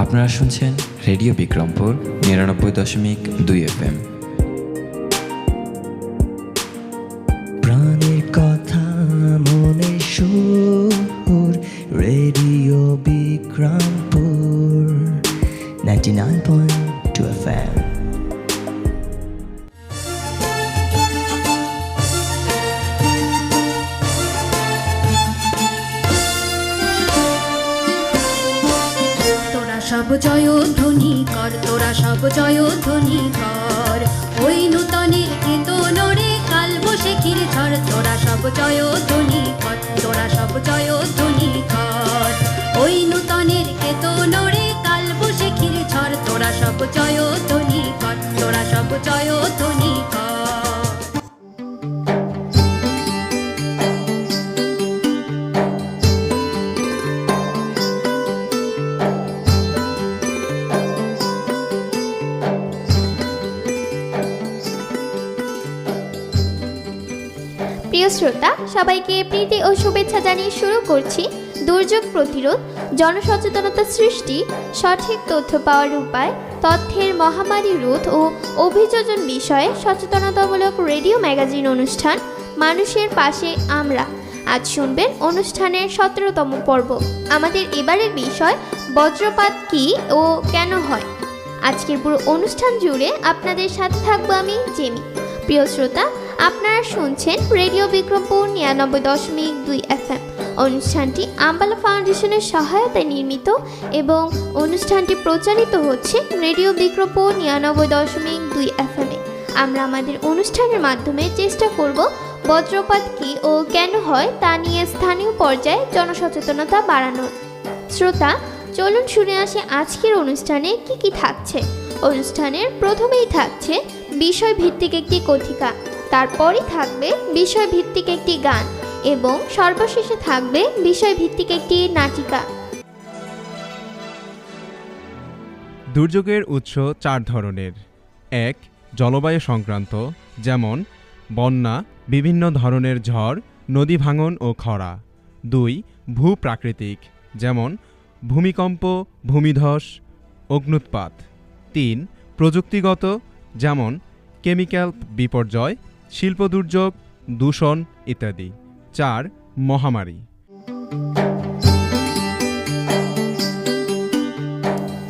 আপনারা শুনছেন radio Bikrampur ৯৯.২ FM। প্রাণের কথা মনে সুর, রেডিও বিক্রমপুর 99.2 FM। সব জয়ধ্বনি কর, তোরা সব জয়ধ্বনি কর, ওই নূতনের কেতনরে কাল বৈশাখীর ঝড়। তোরা সব জয়ধ্বনি কর, তোরা সব জয়ধ্বনি কর, ওই নূতনের কেতনরে কাল বৈশাখীর ঝড়। তোরা সব জয়ধ্বনি কর, তোরা সব জয়ধ্বনি কর। প্রিয় শ্রোতা, সবাইকে প্রীতি ও শুভেচ্ছা জানিয়ে শুরু করছি দুর্যোগ প্রতিরোধ, জনসচেতনতা সৃষ্টি, সঠিক তথ্য পাওয়ার উপায়, তথ্যের মহামারী রোধ ও অভিযোজন বিষয়ে সচেতনতামূলক রেডিও ম্যাগাজিন অনুষ্ঠান মানুষের পাশে আমরা। আজ শুনবেন অনুষ্ঠানের 17তম পর্ব। আমাদের এবারের বিষয় বজ্রপাত কী ও কেন হয়। আজকের পুরো অনুষ্ঠান জুড়ে আপনাদের সাথে থাকবো আমি জেমি। প্রিয় শ্রোতা, আপনারা শুনছেন রেডিও বিক্রমপুর ৯৯.২ FM। অনুষ্ঠানটি আম্বালা ফাউন্ডেশনের সহায়তায় নির্মিত এবং অনুষ্ঠানটি প্রচারিত হচ্ছে রেডিও বিক্রমপুর ৯৯.২ FM এ। আমরা আমাদের অনুষ্ঠানের মাধ্যমে চেষ্টা করব বজ্রপাত কী ও কেন হয় তা নিয়ে স্থানীয় পর্যায়ে জনসচেতনতা বাড়ানোর। শ্রোতা, চলুন শুনে আসি আজকের অনুষ্ঠানে কি কি থাকছে। অনুষ্ঠানের প্রথমেই থাকছে বিষয়ভিত্তিক একটি কথিকা, তারপরই থাকবে বিষয়ভিত্তিক একটি গান এবং সর্বশেষে থাকবে বিষয়ভিত্তিক একটি নাটিকা। দুর্যোগের উৎস ৪ ধরনের। ১. জলবায়ু সংক্রান্ত, যেমন বন্যা, বিভিন্ন ধরনের ঝড়, নদী ভাঙন ও খরা। ২. ভূপ্রাকৃতিক, যেমন ভূমিকম্প, ভূমিধস, অগ্ন্যুৎপাত। ৩. প্রযুক্তিগত, যেমন কেমিক্যাল বিপর্যয়, শিল্প দুর্যোগ, দূষণ ইত্যাদি। ৪. মহামারী।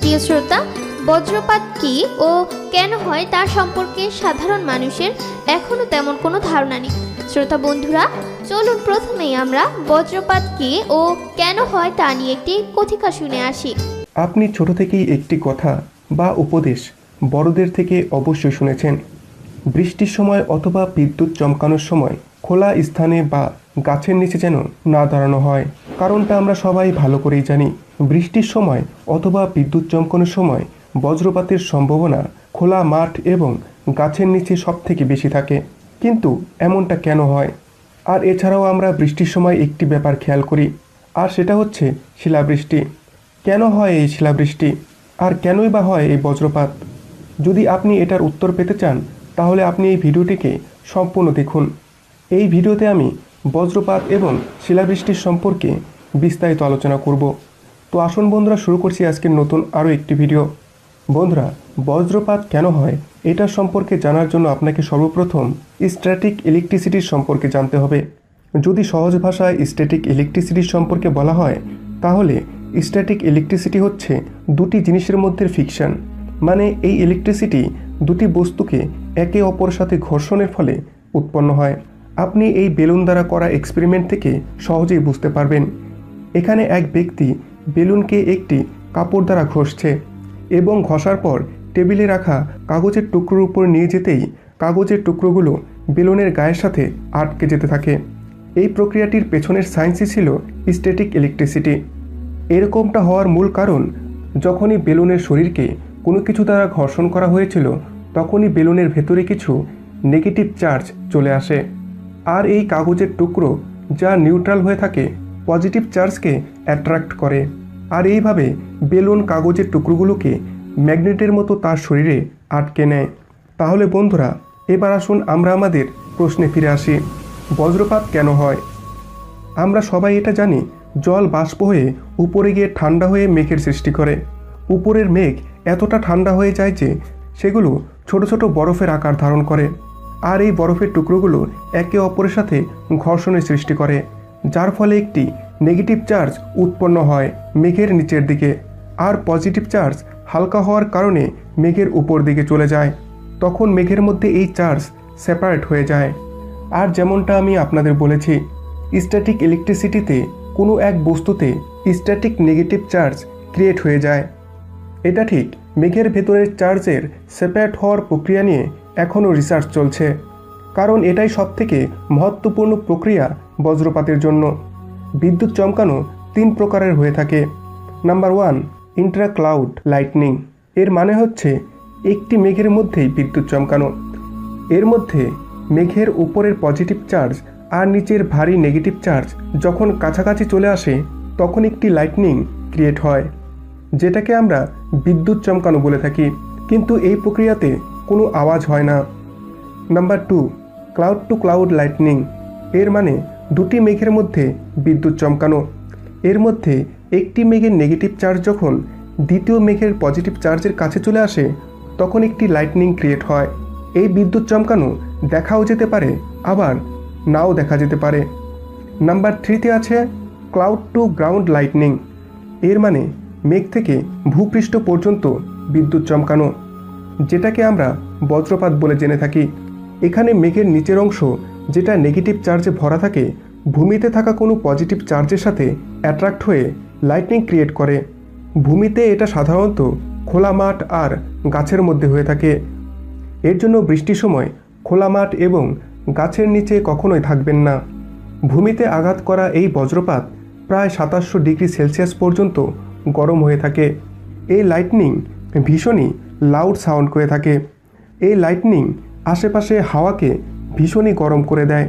প্রিয় শ্রোতা, বজ্রপাত কী ও কেন হয় তা সম্পর্কে সাধারণ মানুষের এখনও তেমন কোনো ধারণা নেই। শ্রোতা বন্ধুরা, চলুন প্রথমেই আমরা বজ্রপাত কী ও কেন হয় তা নিয়ে একটি কথিকা শুনে আসি। আপনি ছোট থেকেই একটি কথা বা উপদেশ বড়দের থেকে অবশ্যই শুনেছেন। বৃষ্টির সময় অথবা বিদ্যুৎ চমকানোর সময় খোলা স্থানে বা গাছের নিচে যেন না দাঁড়ানো হয়। কারণটা আমরা সবাই ভালো করেই জানি। বৃষ্টির সময় অথবা বিদ্যুৎ চমকানোর সময় বজ্রপাতের সম্ভাবনা খোলা মাঠ এবং গাছের নিচে সব থেকে বেশি থাকে। কিন্তু এমনটা কেন হয়? আর এছাড়াও আমরা বৃষ্টির সময় একটি ব্যাপার খেয়াল করি, আর সেটা হচ্ছে শিলাবৃষ্টি। কেন হয় এই শিলাবৃষ্টি, আর কেনই বা হয় এই বজ্রপাত? যদি আপনি এটার উত্তর পেতে চান তাহলে আপনি এই ভিডিওটিকে সম্পূর্ণ দেখুন। এই ভিডিওতে আমি বজ্রপাত এবং শিলাবৃষ্টির সম্পর্কে বিস্তারিত আলোচনা করব। তো আসুন বন্ধুরা, শুরু করছি আজকের নতুন আরও একটি ভিডিও। বন্ধুরা, বজ্রপাত কেন হয় এটা সম্পর্কে জানার জন্য আপনাকে সর্বপ্রথম স্ট্যাটিক ইলেকট্রিসিটির সম্পর্কে জানতে হবে। যদি সহজ ভাষায় স্ট্যাটিক ইলেকট্রিসিটির সম্পর্কে বলা হয় তাহলে স্ট্যাটিক ইলেকট্রিসিটি হচ্ছে দুটি জিনিসের মধ্যে ফিকশন। মানে এই ইলেকট্রিসিটি দুটি বস্তুকে একে অপরের সাথে ঘর্ষণের ফলে উৎপন্ন হয়। আপনি এই বেলুন দ্বারা করা এক্সপেরিমেন্ট থেকে সহজেই বুঝতে পারবেন। এখানে এক ব্যক্তি বেলুনকে একটি কাপড় দ্বারা ঘষছে এবং ঘষার পর টেবিলে রাখা কাগজের টুকরোর উপর নিয়ে যেতেই কাগজের টুকরোগুলো বেলুনের গায়ের সাথে আটকে যেতে থাকে। এই প্রক্রিয়াটির পেছনের সায়েন্সই ছিল স্ট্যাটিক ইলেকট্রিসিটি। এরকমটা হওয়ার মূল কারণ, যখনই বেলুনের শরীরকে কোনো কিছু দ্বারা ঘর্ষণ করা হয়েছিল তখনই বেলুনের ভেতরে কিছু নেগেটিভ চার্জ চলে আসে, আর এই কাগজের টুকরো যা নিউট্রাল হয়ে থাকে পজিটিভ চার্জকে অ্যাট্রাক্ট করে, আর এইভাবে বেলুন কাগজের টুকরোগুলোকে ম্যাগনেটের মতো তার শরীরে আটকে নেয়। তাহলে বন্ধুরা, এবার আসুন আমরা আমাদের প্রশ্নে ফিরে আসি। বজ্রপাত কেন হয়? আমরা সবাই এটা জানি, জল বাষ্প হয়ে উপরে গিয়ে ঠান্ডা হয়ে মেঘের সৃষ্টি করে। উপরের মেঘ এতটা ঠান্ডা হয়ে যায় যে সেগুলো ছোট ছোট বরফের আকার ধারণ করে, আর এই বরফের টুকরোগুলো একে অপরের সাথে ঘর্ষণের সৃষ্টি করে, যার ফলে একটি নেগেটিভ চার্জ উৎপন্ন হয় মেঘের নিচের দিকে, আর পজিটিভ চার্জ হালকা হওয়ার কারণে মেঘের উপর দিকে চলে যায়। তখন মেঘের মধ্যে এই চার্জ সেপারেট হয়ে যায়। আর যেমনটা আমি আপনাদের বলেছি, স্ট্যাটিক ইলেকট্রিসিটিতে কোনো এক বস্তুতে স্ট্যাটিক নেগেটিভ চার্জ ক্রিয়েট হয়ে যায়। এটা ঠিক মেঘের ভেতরের চার্জের সেপারেট হওয়ার প্রক্রিয়া নিয়ে এখনও রিসার্চ চলছে, কারণ এটাই সবথেকে মহত্বপূর্ণ প্রক্রিয়া বজ্রপাতের জন্য। বিদ্যুৎ চমকানো 3 প্রকারের হয়ে থাকে। Number 1, Intra cloud lightning. এর মানে হচ্ছে একটি মেঘের মধ্যেই বিদ্যুৎ চমকানো। এর মধ্যে মেঘের উপরের পজিটিভ চার্জ আর নিচের ভারী নেগেটিভ চার্জ যখন কাছাকাছি চলে আসে তখন একটি লাইটনিং ক্রিয়েট হয়, যেটাকে আমরা বিদ্যুৎ চমকানো বলে থাকি, কিন্তু এই প্রক্রিয়াতে কোনো আওয়াজ হয় না। Number 2, cloud to cloud lightning. এর মানে দুটি মেঘের মধ্যে বিদ্যুৎ চমকানো। এর মধ্যে একটি মেঘের নেগেটিভ চার্জ যখন দ্বিতীয় মেঘের পজিটিভ চার্জের কাছে চলে আসে তখন একটি লাইটনিং ক্রিয়েট হয়। এই বিদ্যুৎ চমকানো দেখাও যেতে পারে, আবার নাও দেখা যেতে পারে। নাম্বার 3তে আছে ক্লাউড টু গ্রাউন্ড লাইটনিং। এর মানে মেঘ থেকে ভূপৃষ্ঠ পর্যন্ত বিদ্যুৎ চমকানো, যেটাকে আমরা বজ্রপাত বলে জেনে থাকি। এখানে মেঘের নিচের অংশ যেটা নেগেটিভ চার্জে ভরা থাকে ভূমিতে থাকা কোনো পজিটিভ চার্জের সাথে অ্যাট্রাক্ট হয়ে লাইটনিং ক্রিয়েট করে। ভূমিতে এটা সাধারণত খোলা মাঠ আর গাছের মধ্যে হয়ে থাকে। এর জন্য বৃষ্টির সময় খোলা মাঠ এবং গাছের নিচে কখনোই থাকবেন না। ভূমিতে আঘাত করা এই বজ্রপাত প্রায় 2700 ডিগ্রি সেলসিয়াস পর্যন্ত গরম হয়ে থাকে। এই লাইটনিং ভীষণই লাউড সাউন্ড করে থাকে। এই লাইটনিং আশেপাশে হাওয়াকে ভীষণই গরম করে দেয়।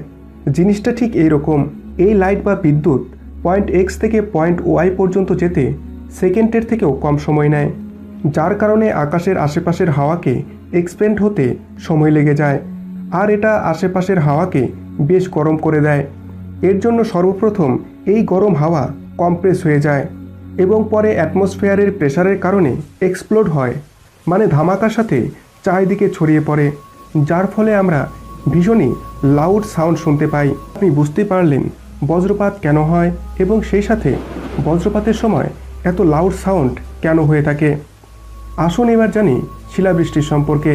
জিনিসটা ঠিক এই রকম। এই লাইট বা বিদ্যুৎ পয়েন্ট এক্স থেকে পয়েন্ট ওয়াই পর্যন্ত যেতে সেকেন্ডের থেকেও কম সময় নেয়, যার কারণে আকাশের আশেপাশের হাওয়াকে এক্সপেন্ড হতে সময় লেগে যায়, আর এটা আশেপাশের হাওয়াকে বেশ গরম করে দেয়। এর জন্য সর্বপ্রথম এই গরম হাওয়া কম্প্রেস হয়ে যায় এবং পরে অ্যাটমসফিয়ারের প্রেসারের কারণে এক্সপ্লোড হয়, মানে ধামাকার সাথে চারিদিকে ছড়িয়ে পড়ে, যার ফলে আমরা ভীষণই লাউড সাউন্ড শুনতে পাই। আপনি বুঝতে পারলেন বজ্রপাত কেন হয় এবং সেই সাথে বজ্রপাতের সময় এত লাউড সাউন্ড কেন হয়ে থাকে। আসুন এবার জানি শিলাবৃষ্টির সম্পর্কে।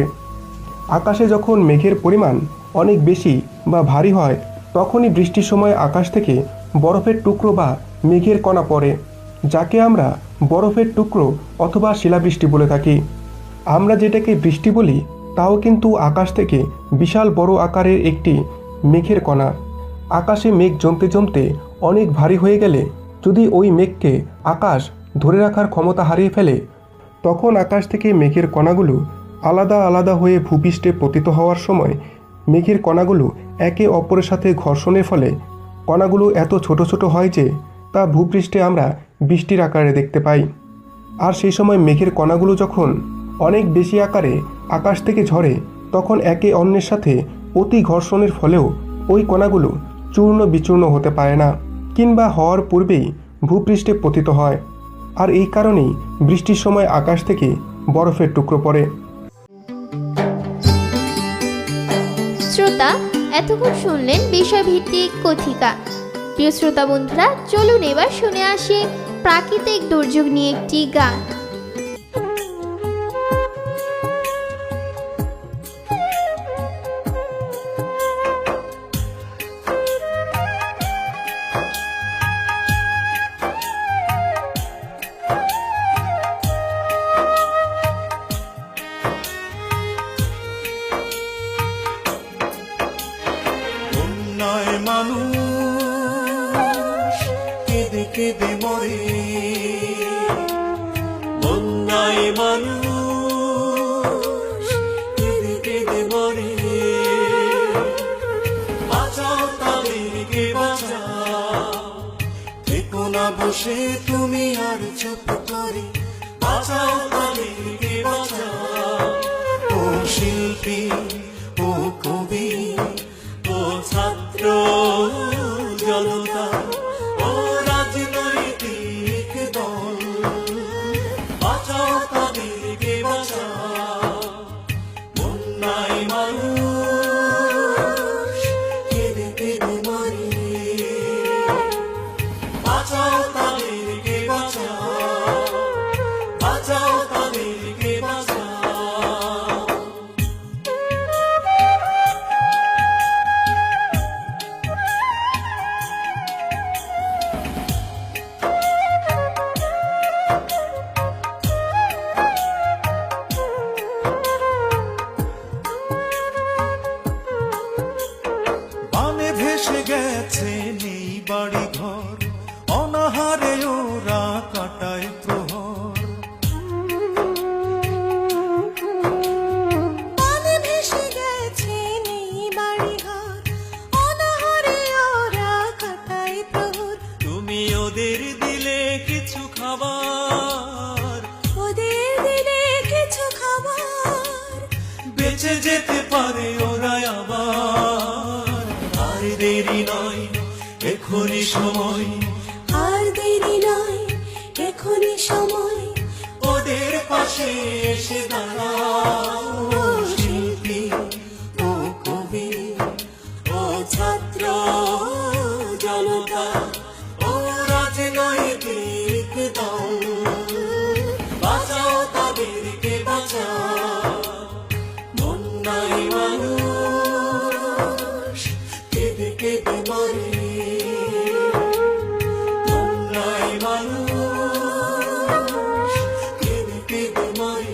আকাশে যখন মেঘের পরিমাণ অনেক বেশি বা ভারী হয় তখনই বৃষ্টির সময় আকাশ থেকে বরফের টুকরো বা মেঘের কণা পড়ে, যাকে আমরা বরফের টুকরো অথবা শিলাবৃষ্টি বলে থাকি। আমরা যেটাকে বৃষ্টি বলি তাও কিন্তু আকাশ থেকে বিশাল বড় আকারের একটি মেঘের কণা। আকাশে মেঘ জমতে জমতে অনেক ভারী হয়ে গেলে যদি ওই মেঘকে আকাশ ধরে রাখার ক্ষমতা হারিয়ে ফেলে তখন আকাশ থেকে মেঘের কণাগুলো আলাদা আলাদা হয়ে ভূপৃষ্ঠে পতিত হওয়ার সময় মেঘের কণাগুলো একে অপরের সাথে ঘর্ষণের ফলে কণাগুলো এত ছোট ছোট হয় যে তা ভূপৃষ্ঠে আমরা বৃষ্টির আকারে দেখতে পাই। আর সেই সময় মেঘের কণাগুলো যখন অনেক বেশি আকারে আকাশ থেকে ঝরে তখন একে অন্যের সাথে অতি ঘর্ষণের ফলেও ওই কণাগুলো চূর্ণ বিচূর্ণ হতে পারে না কিংবা হওয়ার পূর্বেই ভূপৃষ্ঠে পতিত হয়, আর এই কারণেই বৃষ্টির সময় আকাশ থেকে বরফের টুকরো পড়ে। শ্রোতা, এতক্ষণ শুনলেন বিষয়ভিত্তিক কথিকা। প্রিয় শ্রোতা বন্ধুরা, চলুন এবার শুনে আসি প্রাকৃতিক দুর্যোগ নিয়ে একটি গান। মানুষ কেঁদে কেঁদে মরে, বন্যায় মানুষ কেঁদে কেঁদে মরে। বাঁচাও তাদেরকে বাঁচাও, থেকো না বসে তুমি আর চুপ করে। বাঁচাও তাদেরকে বাঁচাও। ও শিল্পী, ও কবি, ও ছাত্র জনতা, ও রাজনৈতিক দল, বাঁচাও সময়, আর দেরি নয়, এখনই সময়, ওদের পাশে এসে দাঁড়াও। শিল্পী ও কবি ও ছাত্র জনতা ও রাজনৈতিক দল, বাঁচাও তাদেরকে বাঁচাও। বন্যায় মানুষ কেঁদে কেঁদে মরে, বন্যায় মানুষ কেঁদে কেঁদে মরে।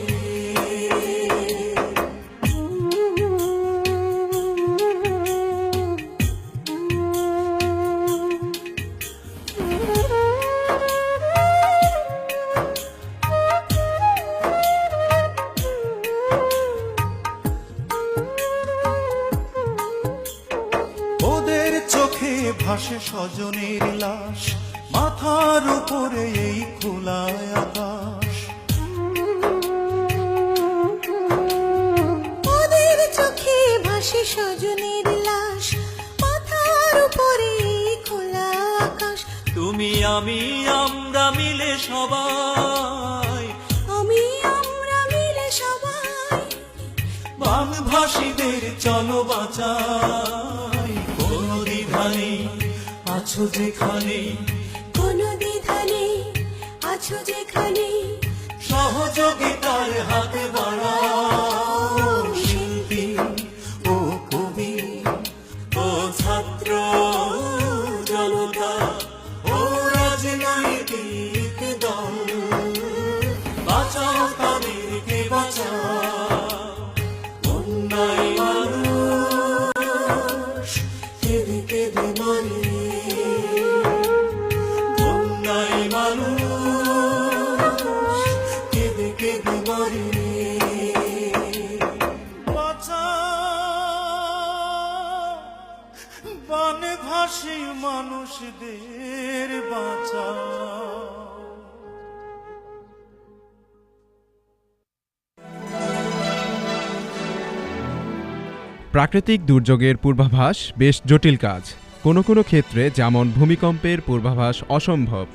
ওদের চোখে ভাসে স্বজনের লাশ, মাথার উপরে এই খোলা আকাশ। ওদের চোখে ভাসে স্বজনের লাশ, মাথার উপরে এই খোলা আকাশ। তুমি আমি আমরা মিলে সবাই, আমি আমরা মিলে সবাই, বাংলাভাষীদের চলো বাঁচাই। কোনো দ্বিধা নেই, আছো যেখানে, কোনো দ্বিধা নেই, আছো যেখানে, সহযোগিতার হাত বাড়াও। শিল্পী ও কবি ও ছাত্র জনতা ও রাজনৈতিক দল, বাঁচাও তাদেরকে বাঁচাও। বন্যায় মানুষ কেঁদে কেঁদে মরে, বন্যায় মানুষ কেঁদে কেঁদে মরে। বাঁচাও বনভাসী মানুষদের বাঁচাও। প্রাকৃতিক দুর্যোগের পূর্বাভাস বেশ জটিল কাজ। কোনো কোনো ক্ষেত্রে যেমন ভূমিকম্পের পূর্বাভাস অসম্ভব,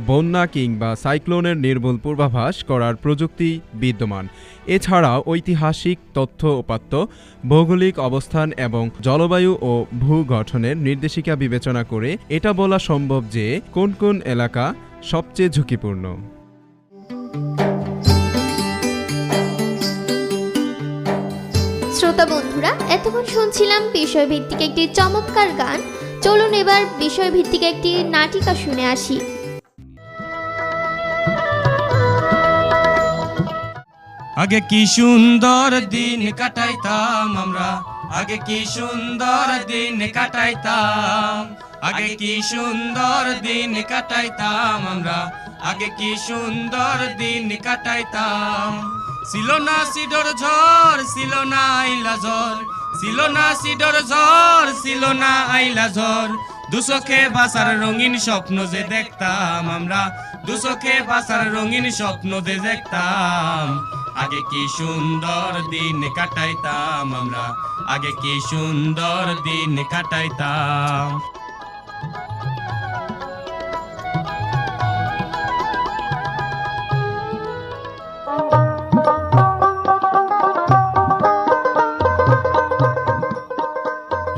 বন্যা কিংবা সাইক্লোনের নির্ভুল পূর্বাভাস করার প্রযুক্তি বিদ্যমান। এছাড়াও ঐতিহাসিক তথ্য উপাত্ত, ভৌগোলিক অবস্থান এবং জলবায়ু ও ভূগঠনের নির্দেশিকা বিবেচনা করে এটা বলা সম্ভব যে কোন কোন এলাকা সবচেয়ে ঝুঁকিপূর্ণ। শ্রোতা বন্ধুরা, এতক্ষণ শুনছিলাম বিষয়ভিত্তিক একটি চমৎকার গান। চলুন এবার বিষয়ভিত্তিক একটি নাটিকা শুনে আসি। আগে কি সুন্দর দিন কাটাইতাম আমরা, আগে কি সুন্দর দিন কাটাইতাম, আগে কি সুন্দর দিন কাটাইতাম আমরা, আগে কি সুন্দর দিন কাটাইতাম। ছিল না সিডর ঝড়, ছিল না আইলা ঝড়, ছিল না সিডর ঝড়, ছিল না আইলা ঝড়। দুচোখে বাসার রঙিন স্বপ্ন যে দেখতাম আমরা, দুচোখে বাসার রঙিন স্বপ্ন যে দেখতাম। আগে কি সুন্দর দিন কাটাইতাম আমরা, আগে কি সুন্দর দিন কাটাইতাম।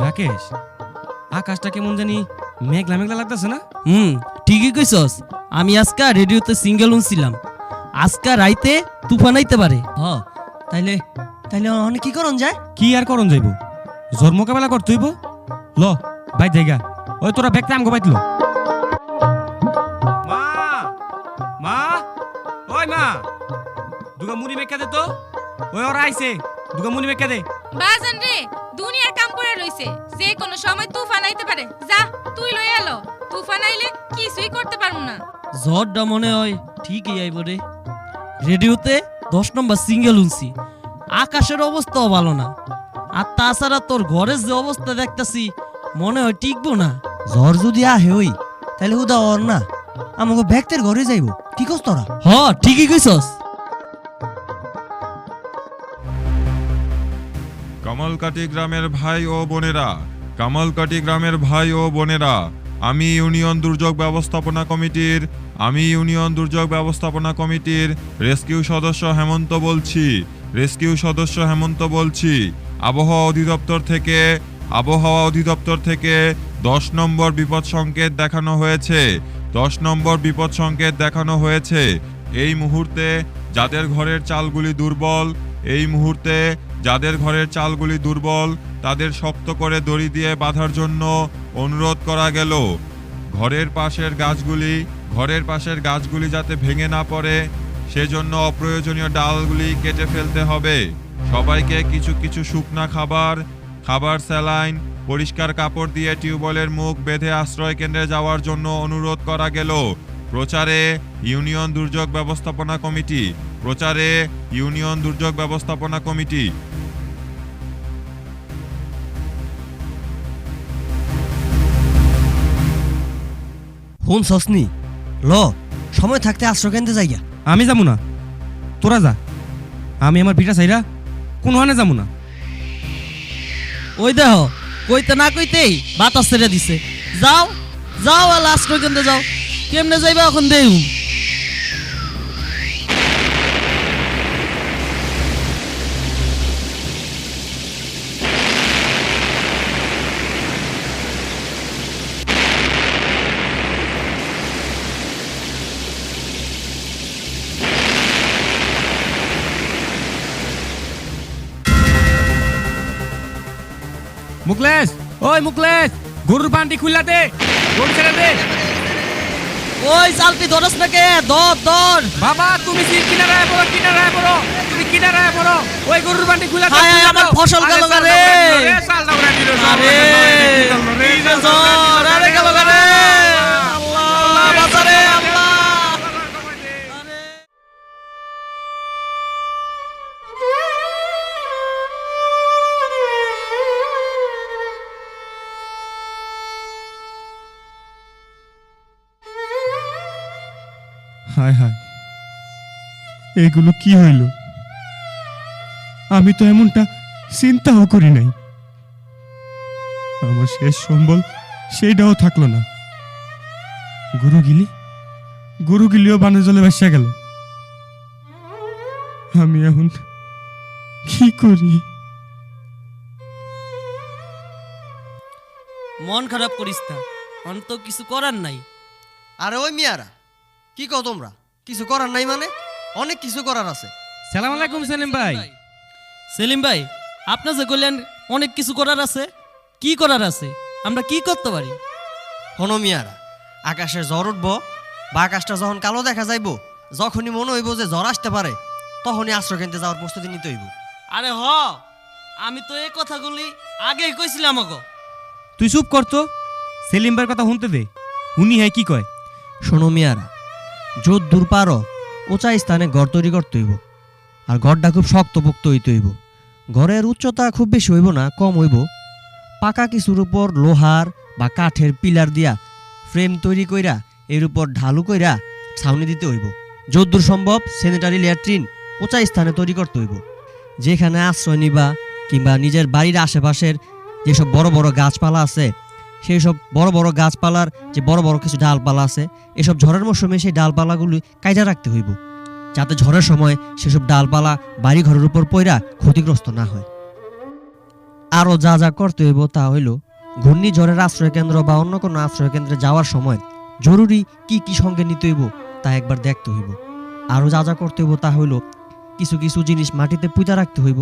রাকেশ, আকাশটা কেমন জানি মেঘলা মেঘলা লাগতেছে না? ঠিকই কইছস। আমি আজকা রেডিওতে সিঙ্গেল শুনছিলাম, আজকা রাইতে তুফান আইতে পারে। তাইলে তাইলে অনেক কি করন যায়? কি আর করন যাইব, ঝড় মোকাবেলা করতে হইব। ল ভাই জায়গা, ওই তোরা ব্যাগটা আমগো বাইতলো। মা মা, ওই মা, দুগা মুড়ি মেখা দে তো। ওই ওরা আইছে, দুগা মুড়ি মেখা দে। বাজান রে, দুনিয়ার কাম করে রইছে, যে কোনো সময় তুফান আইতে পারে। যা তুই লই এলো, তুফান আইলে কিছুই করতে পারবো না। ঝড়টা মনে হয় ঠিকই আইব রে। রেডিওতে 10 নম্বর সিঙ্গেল শুনছি, আকাশের অবস্থাও ভালো না। আর তাছাড়া তোর ঘরের যে অবস্থা দেখতাছি মনে হয় টিকবো না। ঝড় যদি আহে হই তাহলে হুদা ওর না আমাকে ব্যক্তির ঘরে যাইব। কি কস তোরা? ঠিকই কইছস। কামালকাটি গ্রামের ভাই ও বোনেরা, কামালকাটি গ্রামের ভাই ও বোনেরা, আমি ইউনিয়ন দুর্যোগ ব্যবস্থাপনা কমিটির রেস্কিউ সদস্য হেমন্ত বলছি। আবহাওয়া অধিদপ্তর থেকে 10 নম্বর বিপদ সংকেত দেখানো হয়েছে। এই মুহূর্তে যাদের ঘরের চালগুলি দুর্বল তাদের শক্ত করে দড়ি দিয়ে বাঁধার জন্য অনুরোধ করা গেল। ঘরের পাশের গাছগুলি যাতে ভেঙে না পড়ে সেজন্য অপ্রয়োজনীয় ডালগুলি কেটে ফেলতে হবে। সবাইকে কিছু শুকনা খাবার, স্যালাইন, পরিষ্কার কাপড় দিয়ে টিউবওয়েলের মুখ বেঁধে আশ্রয় কেন্দ্রে যাওয়ার জন্য অনুরোধ করা গেল। প্রচারে ইউনিয়ন দুর্যোগ ব্যবস্থাপনা কমিটি। হুন সসনি ল সময় থাকতে আশ্রয় কেন্দ্রে যাইয়া। আমি যাবো না, তোরা যা। আমি আমার পিঠা চাইরা কোন হানে যাবো না। ওই দেহ কইতে না কইতেই বাতাস ছেড়ে দিছে। যাও যাও, আর আশ্রয় কেন্দ্রে যাও। কেমনে যাইবা এখন দেউ? মুকলেশ, গরুর বান্ডি খুললা দে, গরু ছেড়ে দে। ওই চালতি ধরস না কে? ধর বাবা, তুমি কিনারায় পড়ো, ওই গরুর বান্ডি খুললা দে। আমার ফসল গেল রে, আরে গেল রে। আল্লাহ বাঁচারে, আল্লাহ। হায় হায়, এগুলো কি হইল? আমি তো এমনটা চিন্তাও করি নাই। আমার শেষ সম্বল সেইটাও থাকলো না। গরুগিলিও বানের জলে ভাসিয়া গেল। আমি এখন কি করি? মন খারাপ করিস না, অন্ত কিছু করার নাই। আরে ওই মিয়ারা কি কও তোমরা? কিছু করার নাই মানে? অনেক কিছু করার আছে। সালাম আলাইকুম সেলিম ভাই, আপনি যে কইলেন অনেক কিছু করার আছে, কি করার আছে? আমরা কি করতে পারি? হনো মিয়ারা, আকাশে ঝড় উঠবো বা আকাশটা যখন কালো দেখা যাইব, যখনই মনে হইব যে ঝড় আসতে পারে, তখনই আশ্রয় কেন্দ্রে যাওয়ার প্রস্তুতি নিতে হইব। আরে আমি তো এই কথাগুলি আগেই কইছিলাম। তুই চুপ করতো, সেলিম ভাইয়ের কথা শুনতে দে। উনি হ্যাঁ কি কয়? শোনো মিয়ারা, যত দূর পারো উঁচা স্থানে ঘর তৈরি করতে হইব। আর ঘরটা খুব শক্তপোক্ত হইতে হইব। ঘরের উচ্চতা খুব বেশি হইব না, কম হইব। পাকা কিছুর উপর লোহার বা কাঠের পিলার দিয়া ফ্রেম তৈরি কইরা এর উপর ঢালু কইরা ছাউনি দিতে হইব। যতদূর সম্ভব স্যানিটারি ল্যাট্রিন উঁচা স্থানে তৈরি করতে হইব। যেখানে আশ্রয় নিবা কিংবা নিজের বাড়ির আশেপাশের যেসব বড় বড় গাছপালা আছে, সেই সব বড় বড় গাছপালার যে বড় বড় কিছু ডালপালা আছে, এসব ঝড়ের মৌসুমে সেই ডালপালাগুলি কাইজা রাখতে হইব, যাতে ঝড়ের সময় সেসব ডালপালা বাড়ি ঘরের উপর পইরা ক্ষতিগ্রস্ত না হয়। আরও যা যা করতে হইব তা হইল, ঘূর্ণিঝড়ের আশ্রয় কেন্দ্র বা অন্য কোনো আশ্রয় কেন্দ্রে যাওয়ার সময় জরুরি কি কি সঙ্গে নিতে হইব তা একবার দেখতে হইব। আরও যা যা করতে হইব তা হইল, কিছু কিছু জিনিস মাটিতে পুঁতা রাখতে হইব,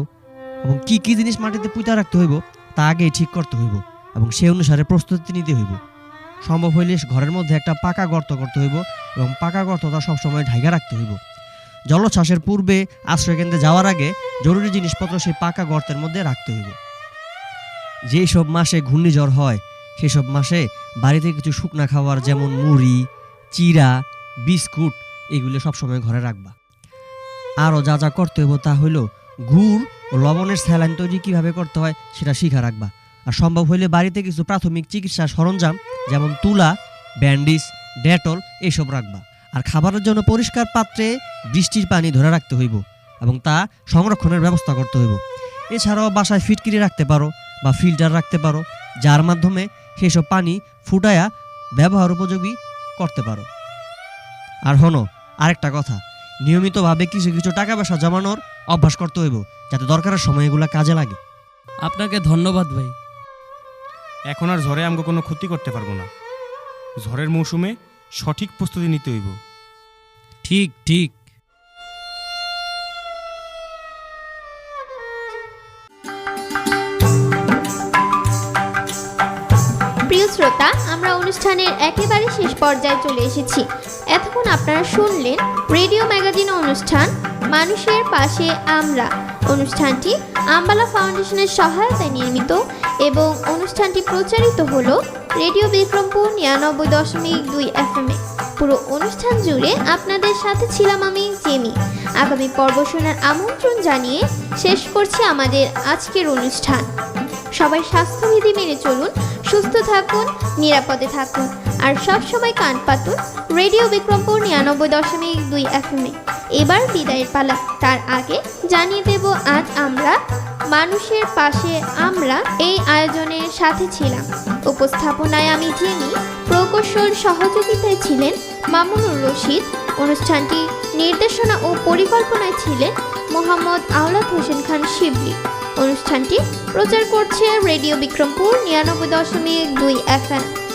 এবং কি কি জিনিস মাটিতে পুঁতা রাখতে হইব তা আগেই ঠিক করতে হইব এবং সেই অনুসারে প্রস্তুতি নিতে হইব। সম্ভব হইলে ঘরের মধ্যে একটা পাকা গর্ত করতে হইব এবং পাকা গর্তটা সবসময় ঢাইকা রাখতে হইব। জলোচ্ছ্বাসের পূর্বে আশ্রয় কেন্দ্রে যাওয়ার আগে জরুরি জিনিসপত্র সেই পাকা গর্তের মধ্যে রাখতে হইব। যেই সব মাসে ঘূর্ণিঝড় হয় সেই সব মাসে বাড়িতে কিছু শুকনা খাবার যেমন মুড়ি, চিড়া, বিস্কুট এগুলো সবসময় ঘরে রাখবা। আরও যা যা করতে হইব তা হইল, গুড় ও লবণের স্যালাইন তৈরি কীভাবে করতে হয় সেটা শিখা রাখবা। আর সম্ভব হইলে বাড়িতে কিছু প্রাথমিক চিকিৎসা সরঞ্জাম যেমন তুলা, ব্যান্ডিজ, ডেটল এইসব রাখবা। আর খাবারের জন্য পরিষ্কার পাত্রে বৃষ্টির পানি ধরে রাখতে হইব এবং তা সংরক্ষণের ব্যবস্থা করতে হইব। এছাড়াও বাসায় ফিটকিরি রাখতে পারো বা ফিল্টার রাখতে পারো, যার মাধ্যমে সেই সব পানি ফুটায়া ব্যবহার উপযোগী করতে পারো। আর হনো আরেকটা কথা, নিয়মিতভাবে কিছু কিছু টাকা পয়সা জমানোর অভ্যাস করতে হইব, যাতে দরকারের সময় এগুলা কাজে লাগে। আপনাকে ধন্যবাদ ভাই। এখন আর ঝড়ে আমাকে কোনো ক্ষতি করতে পারবো না। ঝড়ের মৌসুমে সঠিক প্রস্তুতি নিতে হইব। ঠিক ঠিক। প্রিয় শ্রোতা, আমরা অনুষ্ঠানের একেবারে শেষ পর্যায়ে চলে এসেছি। এতক্ষণ আপনারা শুনলেন রেডিও ম্যাগাজিন অনুষ্ঠান মানুষের পাশে আমরা। অনুষ্ঠানটি আম্বালা ফাউন্ডেশনের সহায়তায় নির্মিত এবং অনুষ্ঠানটি প্রচারিত হলো রেডিও বিক্রমপুর 99.2 FM এ। পুরো অনুষ্ঠান জুড়ে আপনাদের সাথে ছিলাম আমি জেমি। আগামী পর্ব শোনার আমন্ত্রণ জানিয়ে শেষ করছি আমাদের আজকের অনুষ্ঠান। সবাই স্বাস্থ্যবিধি মেনে চলুন, সুস্থ থাকুন, নিরাপদে থাকুন আর সব সময় কান পাতুন রেডিও বিক্রমপুর 99.2 FM এ। এবার বিদায়ের পালা। তার আগে জানিয়ে দেব আজ আমরা মানুষের পাশে আমরা এই আয়োজনের সাথে ছিলাম। উপস্থাপনায় আমি জেনি, প্রকৌশল সহযোগিতায় ছিলেন মামুনুর রশিদ। অনুষ্ঠানটি নির্দেশনা ও পরিকল্পনায় ছিলেন মোহাম্মদ আওলাদ হোসেন খান শিবলি। অনুষ্ঠানটি প্রচার করছে রেডিও বিক্রমপুর 99.2 FM।